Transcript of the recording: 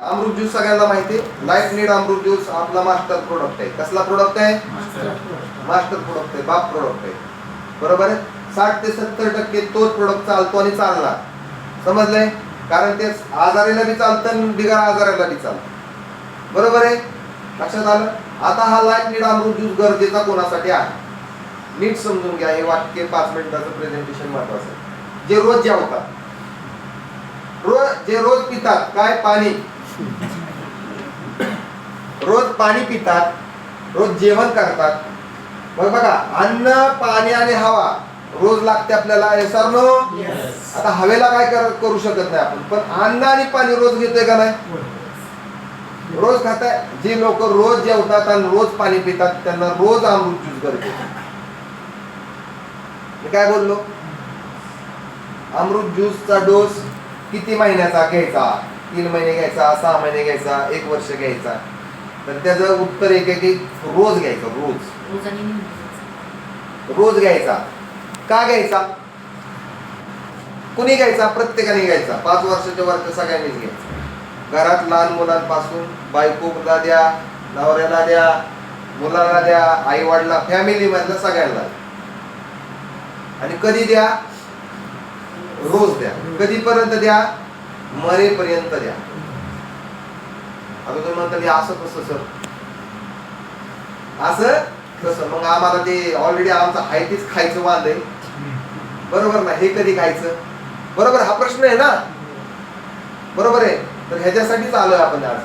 अमृत juice सगळ्यांना माहिती आहे. लाईफ नीड अमृत ज्यूस आपला मास्टर प्रोडक्ट आहे. कसला प्रोडक्ट आहे? मास्टर प्रोडक्ट आहे, बाप प्रोडक्ट आहे. बरोबर आहे. 60 ते 70% तोच प्रोडक्ट चालतो आणि चालणार. समजलंय? कारण ते आजारीला बी चालतं आणि बिगर आजाराला बी चालतं. बरोबर आहे. लक्षात आलं? आता हा लाईफ नीड अमृत ज्यूस गरजेचा कोणासाठी आहे? नीट समजून घ्या. हे वाक्य 5 मिनिटाचं प्रेझेंटेशन महत्वाचं आहे. जे रोज जेवतात, जे रोज पितात काय? पाणी. रोज पाणी पितात, रोज जेवण करतात. मग बघा, अन्न, पाणी आणि हवा रोज लागते आपल्याला. आता हवेला काय करू शकत नाही आपण, पण अन्न आणि पाणी रोज घेतोय का नाही? रोज खाताय. जी लोक रोज जेवतात आणि रोज पाणी पितात त्यांना रोज अमृत ज्यूस गरजेचं. मी काय बोललो? अमृत ज्यूसचा डोस किती महिन्याचा घ्यायचा? 3 महिने घ्यायचा, 6 महिने घ्यायचा, 1 वर्ष घ्यायचा? तर त्याचं उत्तर एक आहे की रोज घ्यायचा. रोज घ्यायचा. का घ्यायचा? कुणी घ्यायचा? प्रत्येकाने घ्यायचा. 5 वर्षाच्या वरच्या सगळ्यांनीच घ्यायचा. घरात लहान मुलांपासून बायकोला द्या, नवऱ्याला द्या, मुलाला द्या, आई वडिला, फॅमिली मधल्या सगळ्यांना. आणि कधी द्या? रोज द्या. कधीपर्यंत द्या? मरेपर्यंत द्या. आता तुम्ही म्हणता असं कसं सर? असं कसं? मग आम्हाला ते ऑलरेडी आमचं हायतीच खायचं वांद आहे. बरोबर ना? हे कधी खायचं? बरोबर, हा प्रश्न आहे ना? बरोबर आहे. तर ह्याच्यासाठीच आलोय आपण आज.